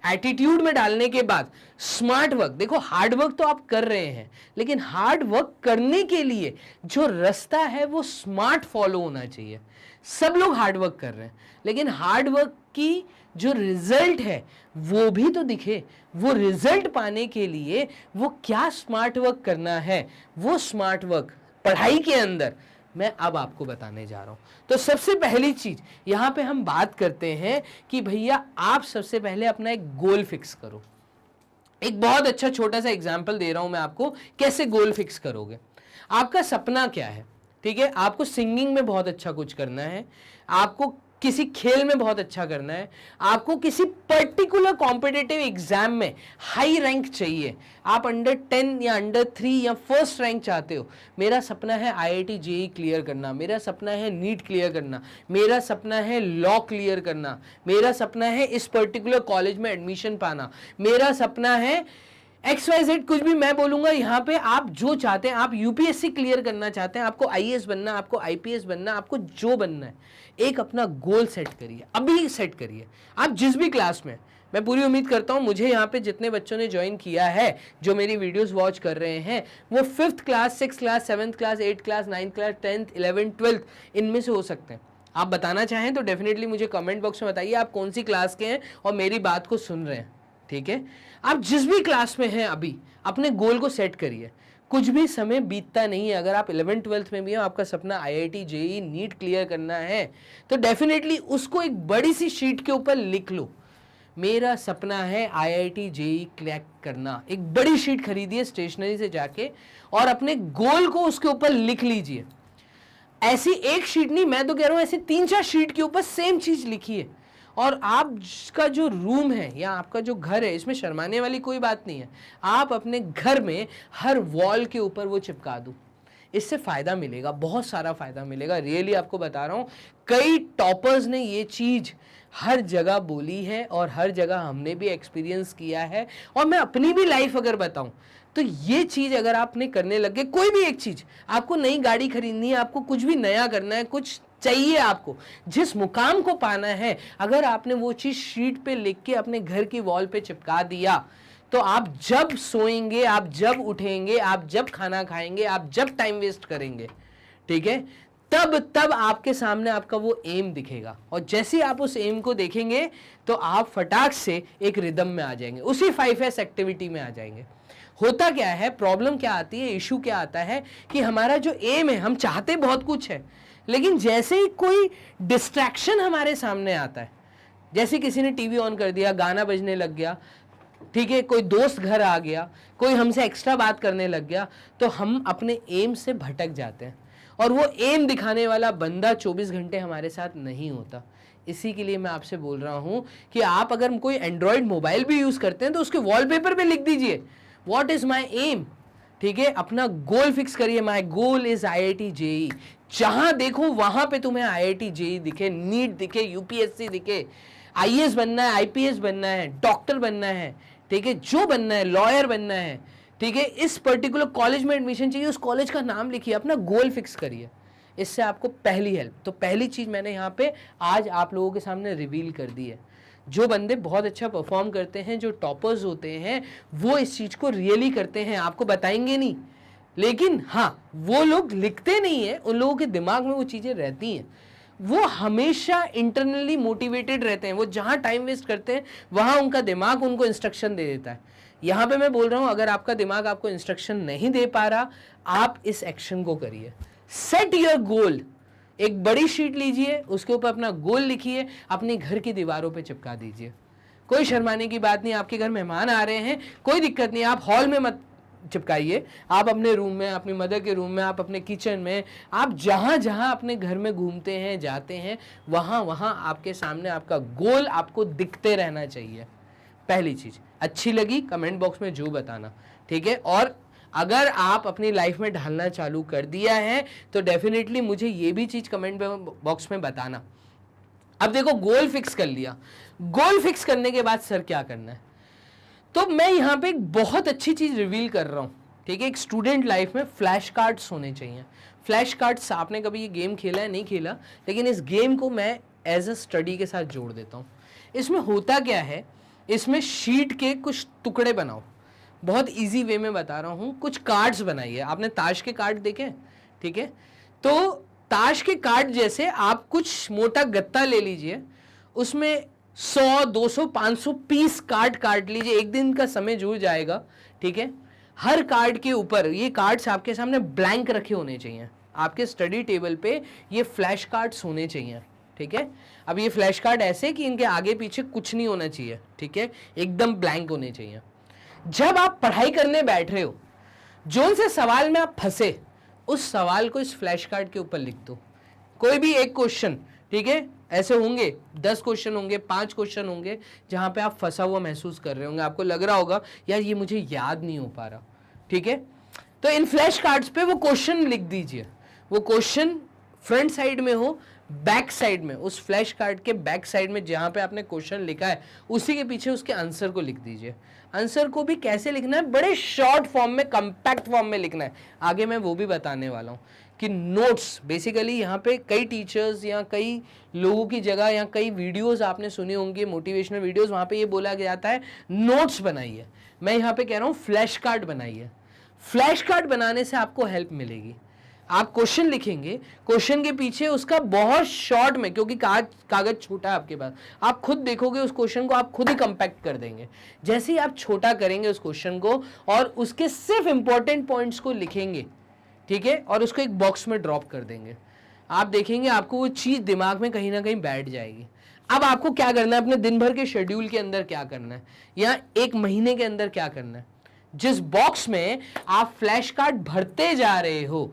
एटीट्यूड में डालने के बाद स्मार्ट वर्क, देखो हार्ड वर्क तो आप कर रहे हैं लेकिन हार्ड वर्क करने के लिए जो रास्ता है वो स्मार्ट फॉलो होना चाहिए। सब लोग हार्ड वर्क कर रहे हैं लेकिन हार्ड वर्क की जो रिजल्ट है वो भी तो दिखे। वो रिजल्ट पाने के लिए वो क्या स्मार्ट वर्क करना है, वो स्मार्ट वर्क पढ़ाई के अंदर मैं अब आपको बताने जा रहा हूं। तो सबसे पहली चीज यहां पे हम बात करते हैं कि भैया आप सबसे पहले अपना एक गोल फिक्स करो। एक बहुत अच्छा छोटा सा एग्जांपल दे रहा हूं मैं आपको, कैसे गोल फिक्स करोगे। आपका सपना क्या है? ठीक है, आपको सिंगिंग में बहुत अच्छा कुछ करना है, आपको किसी खेल में बहुत अच्छा करना है, आपको किसी पर्टिकुलर कॉम्पिटिटिव एग्जाम में हाई रैंक चाहिए, आप अंडर 10 या अंडर 3 या फर्स्ट रैंक चाहते हो। मेरा सपना है IIT JEE क्लियर करना, मेरा सपना है नीट क्लियर करना, मेरा सपना है लॉ क्लियर करना, मेरा सपना है इस पर्टिकुलर कॉलेज में एडमिशन पाना, मेरा सपना है XYZ, कुछ भी मैं बोलूंगा यहाँ पे। आप जो चाहते हैं, आप UPSC क्लियर करना चाहते हैं, आपको IAS बनना, आपको IPS बनना, आपको जो बनना है, एक अपना गोल सेट करिए, अभी सेट करिए। आप जिस भी क्लास में, मैं पूरी उम्मीद करता हूँ मुझे यहाँ पे जितने बच्चों ने ज्वाइन किया है जो मेरी वीडियोस वॉच कर रहे हैं वो 5th class, 6th class, 7th class, 8th class, 9th class, 10th, 11th, 12th इनमें से हो सकते हैं। आप बताना चाहें तो डेफिनेटली मुझे कमेंट बॉक्स में बताइए आप कौन सी क्लास के हैं और मेरी बात को सुन रहे हैं। ठीक है, आप जिस भी क्लास में हैं अभी अपने गोल को सेट करिए। कुछ भी समय बीतता नहीं है। अगर आप 11th 12th में भी हो, आपका सपना IIT JEE नीट क्लियर करना है तो डेफिनेटली उसको एक बड़ी सी शीट के ऊपर लिख लो। मेरा सपना है IIT JEE क्रैक करना। एक बड़ी शीट खरीदिए स्टेशनरी से जाके और अपने गोल को उसके ऊपर लिख लीजिए। ऐसी एक शीट नहीं, मैं तो कह रहा हूं ऐसी 3-4 शीट के ऊपर सेम चीज लिखिए। और आपका जो रूम है या आपका जो घर है, इसमें शर्माने वाली कोई बात नहीं है। आप अपने घर में हर वॉल के ऊपर वो चिपका दो। इससे फ़ायदा मिलेगा, बहुत सारा फ़ायदा मिलेगा, रियली आपको बता रहा हूँ। कई टॉपर्स ने ये चीज़ हर जगह बोली है और हर जगह हमने भी एक्सपीरियंस किया है। और मैं अपनी भी लाइफ अगर बताऊं तो ये चीज़ अगर आपने करने लगे, कोई भी एक चीज़, आपको नई गाड़ी खरीदनी है, आपको कुछ भी नया करना है, कुछ चाहिए, आपको जिस मुकाम को पाना है, अगर आपने वो चीज़ शीट पे लिख के अपने घर की वॉल पे चिपका दिया, तो आप जब सोएंगे, आप जब उठेंगे, आप जब खाना खाएंगे, आप जब टाइम वेस्ट करेंगे, ठीक है, तब आपके सामने आपका वो एम दिखेगा। और जैसे आप उस एम को देखेंगे तो आप फटाक से एक रिदम में आ जाएंगे, उसी 5S एक्टिविटी में आ जाएंगे। होता क्या है, प्रॉब्लम क्या आती है, इशू क्या आता है कि हमारा जो एम है, हम चाहते बहुत कुछ है, लेकिन जैसे ही कोई डिस्ट्रैक्शन हमारे सामने आता है, जैसे किसी ने टीवी ऑन कर दिया, गाना बजने लग गया, ठीक है, कोई दोस्त घर आ गया, कोई हमसे एक्स्ट्रा बात करने लग गया, तो हम अपने एम से भटक जाते हैं और वो एम दिखाने वाला बंदा 24 घंटे हमारे साथ नहीं होता। इसी के लिए मैं आपसे बोल रहा हूं कि आप अगर कोई एंड्रॉयड मोबाइल भी यूज करते हैं तो उसके वॉलपेपर पे लिख दीजिए व्हाट इज माय एम, ठीक है, अपना गोल फिक्स करिए, my goal is IIT JEE। जहां देखो वहां पे तुम्हें IIT JEE दिखे, नीट दिखे, UPSC दिखे, IAS बनना है, IPS बनना है, डॉक्टर बनना है, ठीक है, जो बनना है, लॉयर बनना है, ठीक है, इस पर्टिकुलर कॉलेज में एडमिशन चाहिए, उस कॉलेज का नाम लिखिए, अपना गोल फिक्स करिए। इससे आपको पहली हेल्प, तो पहली चीज मैंने यहाँ पे आज आप लोगों के सामने रिवील कर दी है। जो बंदे बहुत अच्छा परफॉर्म करते हैं, जो टॉपर्स होते हैं, वो इस चीज को रियली करते हैं, आपको बताएंगे नहीं, लेकिन हाँ, वो लोग लिखते नहीं है, उन लोगों के दिमाग में वो चीजें रहती हैं, वो हमेशा इंटरनली मोटिवेटेड रहते हैं, वो जहां टाइम वेस्ट करते हैं वहां उनका दिमाग उनको इंस्ट्रक्शन दे देता है। यहां पे मैं बोल रहा हूं, अगर आपका दिमाग आपको इंस्ट्रक्शन नहीं दे पा रहा, आप इस एक्शन को करिए, सेट योर गोल। एक बड़ी शीट लीजिए, उसके ऊपर अपना गोल लिखिए, अपने घर की दीवारों पे चिपका दीजिए। कोई शर्माने की बात नहीं, आपके घर मेहमान आ रहे हैं, कोई दिक्कत नहीं, आप हॉल में मत चिपकाइए, आप अपने रूम में, अपनी मदर के रूम में, आप अपने किचन में, आप जहां जहां अपने घर में घूमते हैं, जाते हैं, वहां वहां आपके सामने आपका गोल आपको दिखते रहना चाहिए। पहली चीज अच्छी लगी कमेंट बॉक्स में जो बताना, ठीक है, और अगर आप अपनी लाइफ में ढालना चालू कर दिया है तो डेफिनेटली मुझे ये भी चीज कमेंट बॉक्स में बताना। अब देखो, गोल फिक्स कर लिया, गोल फिक्स करने के बाद सर क्या करना है, तो मैं यहाँ पे एक बहुत अच्छी चीज रिवील कर रहा हूँ, ठीक है। एक स्टूडेंट लाइफ में फ्लैश कार्ड्स होने चाहिए। फ्लैश कार्ड्स, आपने कभी ये गेम खेला है, नहीं खेला, लेकिन इस गेम को मैं एज अ स्टडी के साथ जोड़ देता हूँ। इसमें होता क्या है, इसमें शीट के कुछ टुकड़े बनाओ, बहुत इजी वे में बता रहा हूँ, कुछ कार्ड्स बनाइए। आपने ताश के कार्ड देखे, ठीक है, तो ताश के कार्ड जैसे आप कुछ मोटा गत्ता ले लीजिए, उसमें 100, 200, 500 पीस कार्ड काट लीजिए, एक दिन का समय जुड़ जाएगा, ठीक है। हर कार्ड के ऊपर, ये कार्ड्स आपके सामने ब्लैंक रखे होने चाहिए, आपके स्टडी टेबल पे ये फ्लैश कार्ड्स होने चाहिए, ठीक है। अब ये फ्लैश कार्ड ऐसे कि इनके आगे पीछे कुछ नहीं होना चाहिए, ठीक है, एकदम ब्लैंक होने चाहिए। जब आप पढ़ाई करने बैठ रहे हो, जोन से सवाल में आप फंसे, उस सवाल को इस फ्लैश कार्ड के ऊपर लिख दो, कोई भी एक क्वेश्चन, ठीक है, ऐसे होंगे 10 क्वेश्चन होंगे, 5 क्वेश्चन होंगे जहां पे आप फंसा हुआ महसूस कर रहे होंगे, आपको लग रहा होगा यार ये मुझे याद नहीं हो पा रहा, ठीक है। तो इन फ्लैश कार्ड्स पे वो क्वेश्चन लिख दीजिए, वो क्वेश्चन फ्रंट साइड में हो, बैक साइड में, उस फ्लैश कार्ड के बैक साइड में जहां पे आपने क्वेश्चन लिखा है उसी के पीछे उसके आंसर को लिख दीजिए। आंसर को भी कैसे लिखना है, बड़े शॉर्ट फॉर्म में, कंपैक्ट फॉर्म में लिखना है, आगे मैं वो भी बताने वाला हूं कि नोट्स, बेसिकली यहाँ पे कई टीचर्स या कई लोगों की जगह या कई वीडियोस आपने सुनी होंगी, मोटिवेशनल वीडियोस, वहाँ पे ये बोला जाता है नोट्स बनाइए। मैं यहाँ पे कह रहा हूँ फ्लैश कार्ड बनाइए। फ्लैश कार्ड बनाने से आपको हेल्प मिलेगी। आप क्वेश्चन लिखेंगे, क्वेश्चन के पीछे उसका बहुत शॉर्ट में, क्योंकि कागज छोटा है आपके पास, आप खुद देखोगे उस क्वेश्चन को, आप खुद ही कंपैक्ट कर देंगे। जैसे ही आप छोटा करेंगे उस क्वेश्चन को और उसके सिर्फ इंपॉर्टेंट पॉइंट्स को लिखेंगे, ठीक है, और उसको एक बॉक्स में ड्रॉप कर देंगे, आप देखेंगे आपको वो चीज दिमाग में कहीं ना कहीं बैठ जाएगी। अब आपको क्या करना है, अपने दिन भर के शेड्यूल के अंदर क्या करना है, या एक महीने के अंदर क्या करना है, जिस बॉक्स में आप फ्लैश कार्ड भरते जा रहे हो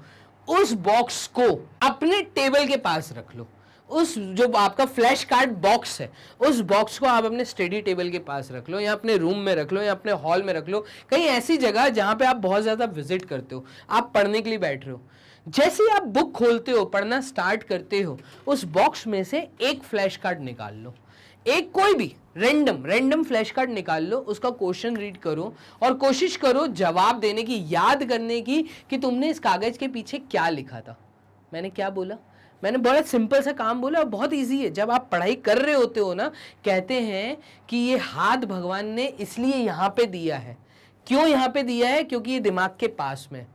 उस बॉक्स को अपने टेबल के पास रख लो। उस जो आपका फ्लैश कार्ड बॉक्स है, उस बॉक्स को आप अपने स्टडी टेबल के पास रख लो, या अपने रूम में रख लो, या अपने हॉल में रख लो, कहीं ऐसी जगह जहां पे आप बहुत ज्यादा विजिट करते हो, आप पढ़ने के लिए बैठ रहे हो। जैसे ही आप बुक खोलते हो, पढ़ना स्टार्ट करते हो, उस बॉक्स में से एक फ्लैश कार्ड निकाल लो, एक कोई भी रैंडम फ्लैश कार्ड निकाल लो, उसका क्वेश्चन रीड करो और कोशिश करो जवाब देने की, याद करने की कि तुमने इस कागज के पीछे क्या लिखा था। मैंने क्या बोला? मैंने बड़ा सिंपल सा काम बोला और बहुत इजी है। जब आप पढ़ाई कर रहे होते हो ना, कहते हैं कि ये हाथ भगवान ने इसलिए यहाँ पे दिया है। क्यों यहाँ पे दिया है? क्योंकि ये दिमाग के पास में।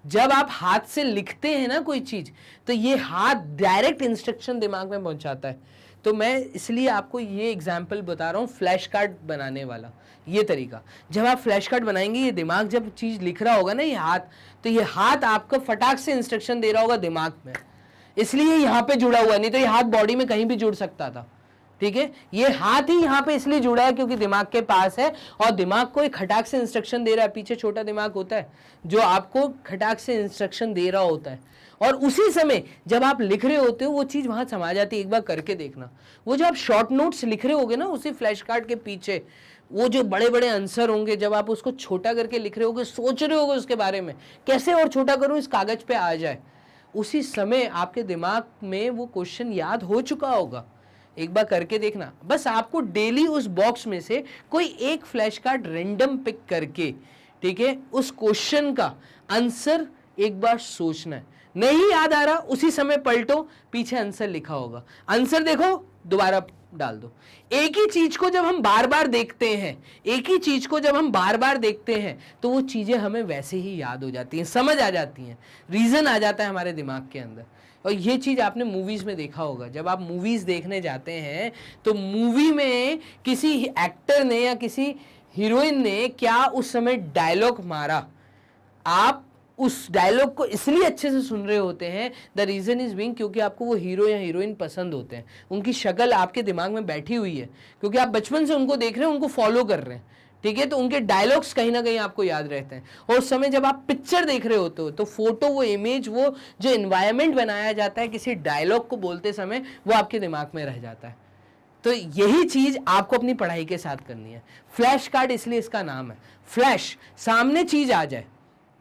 जब आप हाथ से लिखते हैं ना कोई चीज, तो ये हाथ डायरेक्ट इंस्ट्रक्शन दिमाग में पहुंचाता है। तो मैं इसलिए आपको ये एग्जाम्पल बता रहा हूँ, फ्लैश कार्ड बनाने वाला ये तरीका। जब आप फ्लैश कार्ड बनाएंगे, ये दिमाग जब चीज लिख रहा होगा ना, ये हाथ, तो ये हाथ आपको फटाक से इंस्ट्रक्शन दे रहा होगा दिमाग में, इसलिए यहाँ पे जुड़ा हुआ, नहीं तो ये हाथ बॉडी में कहीं भी जुड़ सकता था। ठीक है, ये हाथ ही यहाँ पे इसलिए जुड़ा है क्योंकि दिमाग के पास है और दिमाग को एक खटाक से इंस्ट्रक्शन दे रहा है। पीछे छोटा दिमाग होता है जो आपको खटाक से इंस्ट्रक्शन दे रहा होता है, और उसी समय जब आप लिख रहे होते हो वो चीज वहां समा जाती है। एक बार करके देखना, वो जो आप शॉर्ट नोट्स लिख रहे होगे ना, उसी फ्लैश कार्ड के पीछे वो जो बड़े बड़े आंसर होंगे, जब आप उसको छोटा करके लिख रहे होगे, सोच रहे होगे उसके बारे में कैसे और छोटा करूं इस कागज पे आ जाए, उसी समय आपके दिमाग में वो क्वेश्चन याद हो चुका होगा। एक बार करके देखना। बस आपको डेली उस बॉक्स में से कोई एक फ्लैश कार्ड रैंडम पिक करके, ठीक है, उस क्वेश्चन का आंसर एक बार सोचना है। नहीं याद आ रहा, उसी समय पलटो, पीछे आंसर लिखा होगा, आंसर देखो, दोबारा डाल दो। एक ही चीज को जब हम बार बार देखते हैं, एक ही चीज को जब हम बार बार देखते हैं, तो वो चीजें हमें वैसे ही याद हो जाती हैं, समझ आ जाती हैं, रीजन आ जाता है हमारे दिमाग के अंदर। और ये चीज आपने मूवीज में देखा होगा। जब आप मूवीज देखने जाते हैं तो मूवी में किसी एक्टर ने या किसी हीरोइन ने क्या उस समय डायलॉग मारा, आप उस डायलॉग को इसलिए अच्छे से सुन रहे होते हैं, द रीजन इज बीइंग, क्योंकि आपको वो हीरो या हीरोइन पसंद होते हैं, उनकी शक्ल आपके दिमाग में बैठी हुई है, क्योंकि आप बचपन से उनको देख रहे हैं, उनको फॉलो कर रहे हैं। ठीक है, तो उनके डायलॉग्स कहीं ना कहीं आपको याद रहते हैं। और उस समय जब आप पिक्चर देख रहे होते हो तो फोटो, वो इमेज, वो जो एनवायरनमेंट बनाया जाता है किसी डायलॉग को बोलते समय, वो आपके दिमाग में रह जाता है। तो यही चीज आपको अपनी पढ़ाई के साथ करनी है। फ्लैश कार्ड इसलिए इसका नाम है, फ्लैश, सामने चीज आ जाए।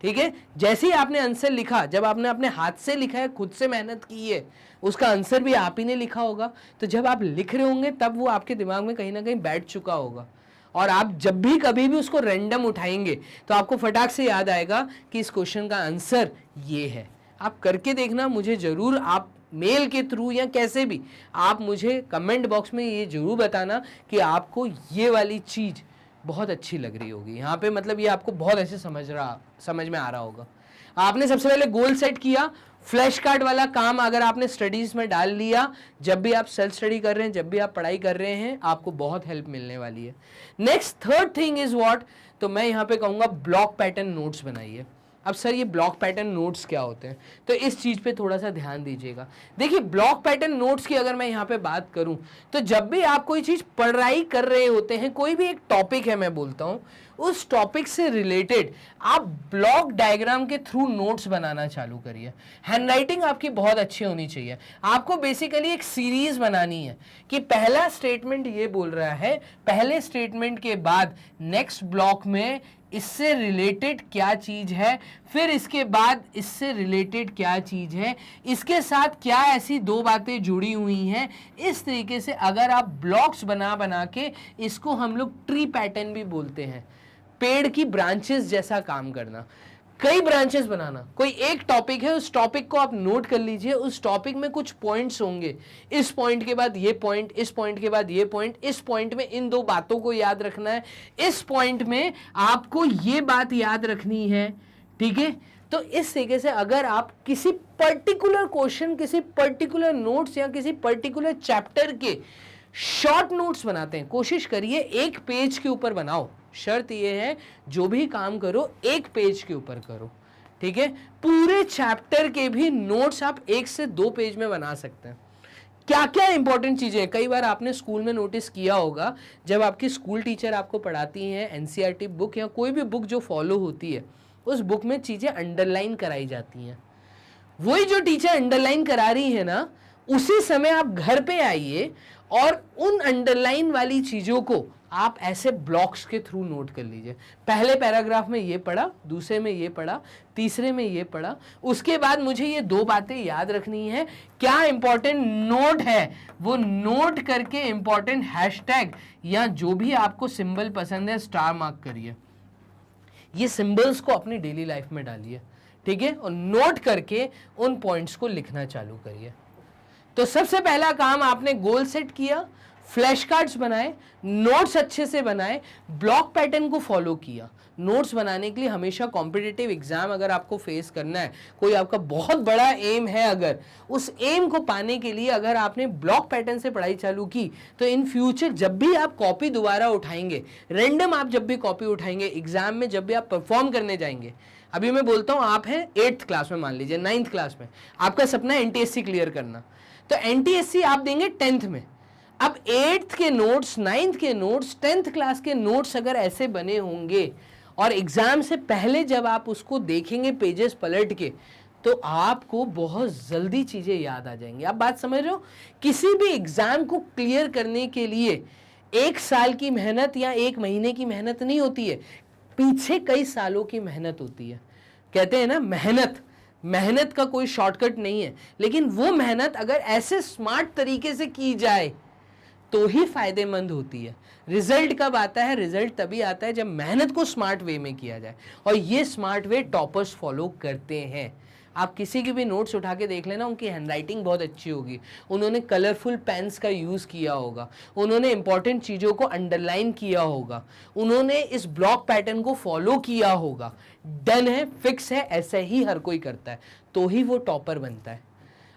ठीक है, जैसे ही आपने आंसर लिखा, जब आपने अपने हाथ से लिखा है, खुद से मेहनत की है, उसका आंसर भी आप ही ने लिखा होगा, तो जब आप लिख रहे होंगे तब वो आपके दिमाग में कहीं ना कहीं बैठ चुका होगा। और आप जब भी कभी भी उसको रैंडम उठाएंगे तो आपको फटाक से याद आएगा कि इस क्वेश्चन का आंसर ये है। आप करके देखना, मुझे जरूर आप मेल के थ्रू या कैसे भी आप मुझे कमेंट बॉक्स में ये जरूर बताना कि आपको ये वाली चीज बहुत अच्छी लग रही होगी। यहाँ पे मतलब ये आपको बहुत ऐसे समझ में आ रहा होगा। आपने सबसे पहले गोल सेट किया, फ्लैश कार्ड वाला काम अगर आपने स्टडीज में डाल लिया, जब भी आप सेल्फ स्टडी कर रहे हैं, जब भी आप पढ़ाई कर रहे हैं, आपको बहुत हेल्प मिलने वाली है। Next third thing is what, तो मैं यहाँ पे कहूँगा ब्लॉक पैटर्न नोट्स बनाइए। अब सर ये ब्लॉक पैटर्न नोट्स क्या होते हैं, तो इस चीज़ पे थोड़ा सा ध्यान दीजिएगा। देखिए, ब्लॉक पैटर्न नोट्स की अगर मैं यहाँ पे बात करूँ, तो जब भी आप कोई चीज़ पढ़ाई कर रहे होते हैं, कोई भी एक टॉपिक है मैं बोलता हूँ, उस टॉपिक से रिलेटेड आप ब्लॉक डायग्राम के थ्रू नोट्स बनाना चालू करिए। हैंडराइटिंग आपकी बहुत अच्छी होनी चाहिए। आपको बेसिकली एक सीरीज बनानी है कि पहला स्टेटमेंट ये बोल रहा है, पहले स्टेटमेंट के बाद नेक्स्ट ब्लॉक में इससे रिलेटेड क्या चीज है, फिर इसके बाद इससे रिलेटेड क्या चीज है, इसके साथ क्या ऐसी दो बातें जुड़ी हुई हैं। इस तरीके से अगर आप ब्लॉक्स बना बना के, इसको हम लोग ट्री पैटर्न भी बोलते हैं, पेड़ की ब्रांचेस जैसा काम करना, कई ब्रांचेस बनाना। कोई एक टॉपिक है, उस टॉपिक को आप नोट कर लीजिए, उस टॉपिक में कुछ पॉइंट्स होंगे, इस पॉइंट के बाद ये पॉइंट, इस पॉइंट के बाद ये पॉइंट, इस पॉइंट में इन दो बातों को याद रखना है, इस पॉइंट में आपको ये बात याद रखनी है। ठीक है, तो इस तरीके से अगर आप किसी पर्टिकुलर क्वेश्चन, किसी पर्टिकुलर नोट्स या किसी पर्टिकुलर चैप्टर के शॉर्ट नोट्स बनाते हैं, कोशिश करिए एक पेज के ऊपर बनाओ। शर्त ये है, जो भी काम करो एक पेज के ऊपर करो। ठीक है, पूरे चैप्टर के भी नोट्स आप 1 से 2 पेज में बना सकते हैं। क्या क्या इंपॉर्टेंट चीजें, कई बार आपने स्कूल में नोटिस किया होगा, जब आपकी स्कूल टीचर आपको पढ़ाती हैं एनसीईआरटी बुक या कोई भी बुक जो फॉलो होती है, उस बुक में चीजें अंडरलाइन कराई जाती हैं। वही जो टीचर अंडरलाइन करा रही है ना, उसी समय आप घर पे आइए और उन अंडरलाइन वाली चीजों को आप ऐसे ब्लॉक्स के थ्रू नोट कर लीजिए। पहले पैराग्राफ में ये पढ़ा, दूसरे में ये पढ़ा, तीसरे में ये पढ़ा, उसके बाद मुझे ये 2 बातें याद रखनी है। क्या इंपॉर्टेंट नोट है वो नोट करके इंपॉर्टेंट हैशटैग या जो भी आपको सिंबल पसंद है स्टार मार्क करिए। ये सिंबल्स को अपनी डेली लाइफ में डालिए, ठीक है, और नोट करके उन पॉइंट्स को लिखना चालू करिए। तो सबसे पहला काम आपने गोल सेट किया, फ्लैश कार्ड्स बनाए, नोट्स अच्छे से बनाए, ब्लॉक पैटर्न को फॉलो किया। नोट्स बनाने के लिए हमेशा कॉम्पिटिटिव एग्जाम अगर आपको फेस करना है, कोई आपका बहुत बड़ा एम है, अगर उस एम को पाने के लिए अगर आपने ब्लॉक पैटर्न से पढ़ाई चालू की तो इन फ्यूचर जब भी आप कॉपी दोबारा उठाएंगे, रैंडम आप जब भी कॉपी उठाएंगे, एग्जाम में जब भी आप परफॉर्म करने जाएंगे, अभी मैं बोलता हूं आप हैं 8th क्लास में, मान लीजिए 9th क्लास में, आपका सपना है एनटीएससी क्लियर करना, तो एनटीएससी आप देंगे 10th में। अब 8th के नोट्स, 9th के नोट्स, 10th क्लास के नोट्स अगर ऐसे बने होंगे और एग्जाम से पहले जब आप उसको देखेंगे पेजेस पलट के, तो आपको बहुत जल्दी चीजें याद आ जाएंगी। आप बात समझ रहे हो? किसी भी एग्जाम को क्लियर करने के लिए 1 साल की मेहनत या 1 महीने की मेहनत नहीं होती है, पीछे कई सालों की मेहनत होती है। कहते हैं ना, मेहनत का कोई शॉर्टकट नहीं है, लेकिन वो मेहनत अगर ऐसे स्मार्ट तरीके से की जाए तो ही फायदेमंद होती है। रिजल्ट कब आता है? रिजल्ट तभी आता है जब मेहनत को स्मार्ट वे में किया जाए, और ये स्मार्ट वे टॉपर्स फॉलो करते हैं। आप किसी की भी नोट्स उठा के देख लेना, उनकी हैंडराइटिंग बहुत अच्छी होगी, उन्होंने कलरफुल पेन्स का यूज़ किया होगा, उन्होंने इंपॉर्टेंट चीज़ों को अंडरलाइन किया होगा, उन्होंने इस ब्लॉक पैटर्न को फॉलो किया होगा। डन है, फिक्स है, ऐसे ही हर कोई करता है, तो ही वो टॉपर बनता है।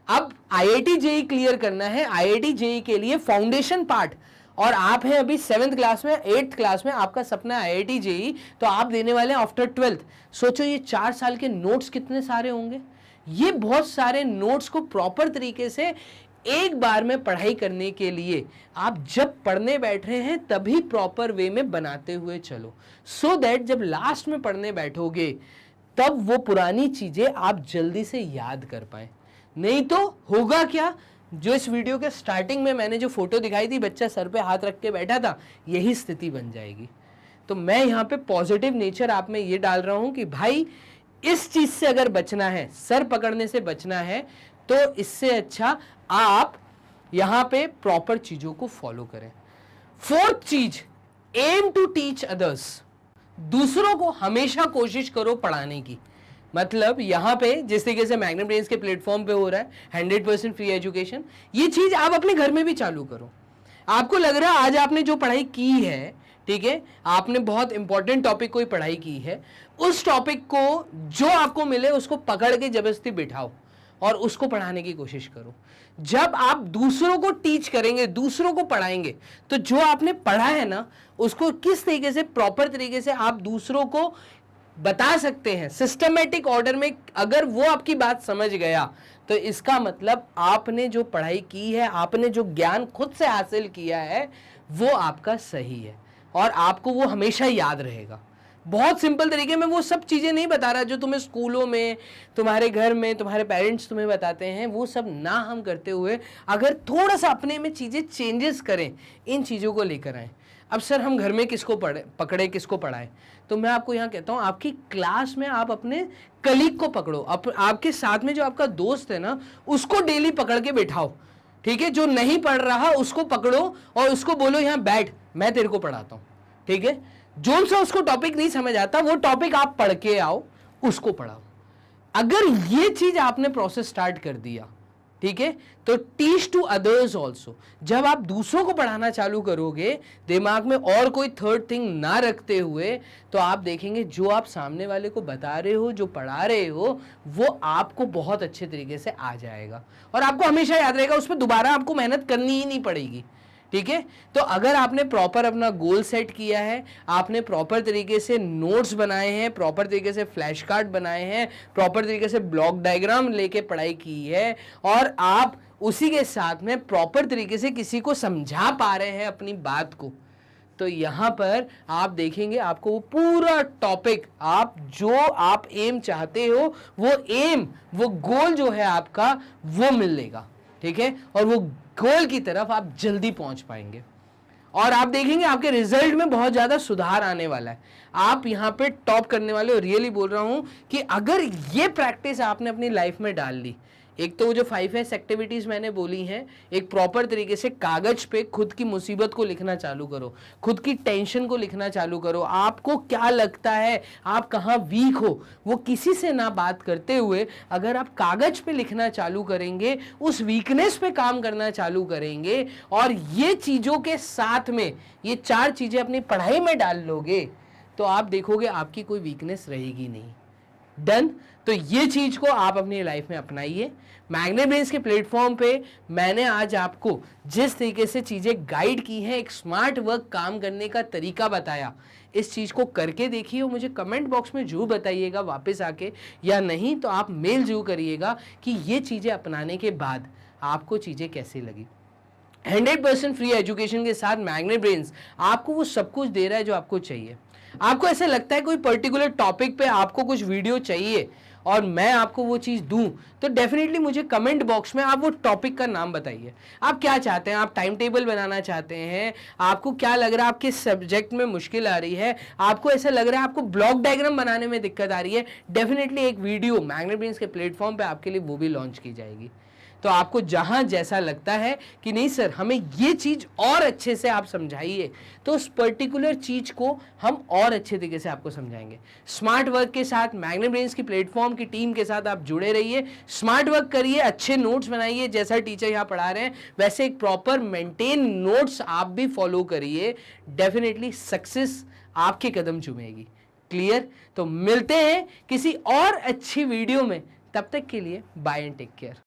अब IIT JEE क्लियर करना है, IIT JEE के लिए फाउंडेशन पार्ट, और आप हैं अभी 7th क्लास में, 8th क्लास में, आपका सपना है IIT JEE, तो आप देने वाले हैं आफ्टर 12th। सोचो ये 4 साल के नोट्स कितने सारे होंगे। ये बहुत सारे नोट्स को प्रॉपर तरीके से एक बार में पढ़ाई करने के लिए आप जब पढ़ने बैठ रहे हैं तभी प्रॉपर वे में बनाते हुए चलो, सो दैट जब लास्ट में पढ़ने बैठोगे तब वो पुरानी चीजें आप जल्दी से याद कर पाए। नहीं तो होगा क्या, जो इस वीडियो के स्टार्टिंग में मैंने जो फोटो दिखाई थी, बच्चा सर पे हाथ रख के बैठा था, यही स्थिति बन जाएगी। तो मैं यहाँ पे पॉजिटिव नेचर आप में ये डाल रहा हूं कि भाई इस चीज से अगर बचना है, सर पकड़ने से बचना है, तो इससे अच्छा आप यहां पे प्रॉपर चीजों को फॉलो करें। 4th चीज, एम टू टीच अदर्स। दूसरों को हमेशा कोशिश करो पढ़ाने की। मतलब यहां पे जिस तरीके से मैग्नेट ब्रेन्स के प्लेटफॉर्म पे हो रहा है 100% फ्री एजुकेशन, ये चीज आप अपने घर में भी चालू करो। आपको लग रहा है आज आपने जो पढ़ाई की है, ठीक है, आपने बहुत इंपॉर्टेंट टॉपिक कोई पढ़ाई की है, उस टॉपिक को जो आपको मिले उसको पकड़ के जबरदस्ती बिठाओ और उसको पढ़ाने की कोशिश करो। जब आप दूसरों को टीच करेंगे, दूसरों को पढ़ाएंगे, तो जो आपने पढ़ा है ना, उसको किस तरीके से प्रॉपर तरीके से आप दूसरों को बता सकते हैं सिस्टमेटिक ऑर्डर में, अगर वो आपकी बात समझ गया तो इसका मतलब आपने जो पढ़ाई की है, आपने जो ज्ञान खुद से हासिल किया है, वो आपका सही है और आपको वो हमेशा याद रहेगा। बहुत सिंपल तरीके में वो सब चीज़ें नहीं बता रहा जो तुम्हें स्कूलों में, तुम्हारे घर में तुम्हारे पेरेंट्स तुम्हें बताते हैं, वो सब ना हम करते हुए अगर थोड़ा सा अपने में चीज़ें चेंजेस करें, इन चीज़ों को लेकर आएँ। अब सर हम घर में किसको पकड़े किसको पढ़ाएं, तो मैं आपको यहाँ कहता हूँ आपकी क्लास में आप अपने कलीग को पकड़ो, आपके साथ में जो आपका दोस्त है ना, उसको डेली पकड़ के बैठाओ, ठीक है। जो नहीं पढ़ रहा उसको पकड़ो और उसको बोलो यहाँ बैठ, मैं तेरे को पढ़ाता हूँ, ठीक है। जो सा उसको टॉपिक नहीं समझ आता वो टॉपिक आप पढ़ के आओ, उसको पढ़ाओ। अगर ये चीज आपने प्रोसेस स्टार्ट कर दिया, ठीक है, तो टीच टू अदर्स ऑल्सो। जब आप दूसरों को पढ़ाना चालू करोगे दिमाग में और कोई थर्ड थिंग ना रखते हुए, तो आप देखेंगे जो आप सामने वाले को बता रहे हो, जो पढ़ा रहे हो, वो आपको बहुत अच्छे तरीके से आ जाएगा और आपको हमेशा याद रहेगा, उस पर दोबारा आपको मेहनत करनी ही नहीं पड़ेगी, ठीक है। तो अगर आपने प्रॉपर अपना गोल सेट किया है, आपने प्रॉपर तरीके से नोट्स बनाए हैं, प्रॉपर तरीके से फ्लैश कार्ड बनाए हैं, प्रॉपर तरीके से ब्लॉक डायग्राम लेके पढ़ाई की है और आप उसी के साथ में प्रॉपर तरीके से किसी को समझा पा रहे हैं अपनी बात को, तो यहाँ पर आप देखेंगे आपको वो पूरा टॉपिक, आप जो आप एम चाहते हो वो एम, वो गोल जो है आपका, वो मिलेगा, ठीक है, और वो गोल की तरफ आप जल्दी पहुंच पाएंगे। और आप देखेंगे आपके रिजल्ट में बहुत ज़्यादा सुधार आने वाला है। आप यहाँ पे टॉप करने वाले हो। रियली बोल रहा हूँ कि अगर ये प्रैक्टिस आपने अपनी लाइफ में डाल ली, एक तो वो जो 5S एक्टिविटीज़ मैंने बोली हैं, एक प्रॉपर तरीके से कागज पे खुद की मुसीबत को लिखना चालू करो, खुद की टेंशन को लिखना चालू करो, आपको क्या लगता है, आप कहाँ वीक हो, वो किसी से ना बात करते हुए अगर आप कागज पे लिखना चालू करेंगे, उस वीकनेस पे काम करना चालू करेंगे और ये चीज़ों के साथ में ये 4 चीज़ें अपनी पढ़ाई में डाल लोगे, तो आप देखोगे आपकी कोई वीकनेस रहेगी नहीं। डन। तो ये चीज को आप अपनी लाइफ में अपनाइए। मैग्नेट ब्रेन्स के प्लेटफॉर्म पे मैंने आज आपको जिस तरीके से चीजें गाइड की हैं, एक स्मार्ट वर्क काम करने का तरीका बताया, इस चीज को करके देखिए और मुझे कमेंट बॉक्स में जरूर बताइएगा वापस आके, या नहीं तो आप मेल जरूर करिएगा कि ये चीजें अपनाने के बाद आपको चीजें कैसी लगी। 100% फ्री एजुकेशन के साथ मैग्नेट ब्रेन्स आपको वो सब कुछ दे रहा है जो आपको चाहिए। आपको ऐसा लगता है कोई पर्टिकुलर टॉपिक पे आपको कुछ वीडियो चाहिए और मैं आपको वो चीज़ दूं, तो डेफिनेटली मुझे कमेंट बॉक्स में आप वो टॉपिक का नाम बताइए। आप क्या चाहते हैं, आप टाइम टेबल बनाना चाहते हैं, आपको क्या लग रहा है, आपके सब्जेक्ट में मुश्किल आ रही है, आपको ऐसा लग रहा है आपको ब्लॉक डायग्राम बनाने में दिक्कत आ रही है, डेफिनेटली एक वीडियो मैग्नेट ब्रेन्स के प्लेटफॉर्म पे आपके लिए वो भी लॉन्च की जाएगी। तो आपको जहां जैसा लगता है कि नहीं सर हमें ये चीज और अच्छे से आप समझाइए, तो उस पर्टिकुलर चीज को हम और अच्छे तरीके से आपको समझाएंगे। स्मार्ट वर्क के साथ मैग्नेट ब्रेन्स की प्लेटफॉर्म की टीम के साथ आप जुड़े रहिए, स्मार्ट वर्क करिए, अच्छे नोट्स बनाइए, जैसा टीचर यहाँ पढ़ा रहे हैं वैसे एक प्रॉपर मेंटेन नोट्स आप भी फॉलो करिए। डेफिनेटली सक्सेस आपके कदम चूमेगी। क्लियर? तो मिलते हैं किसी और अच्छी वीडियो में, तब तक के लिए बाय एंड टेक केयर।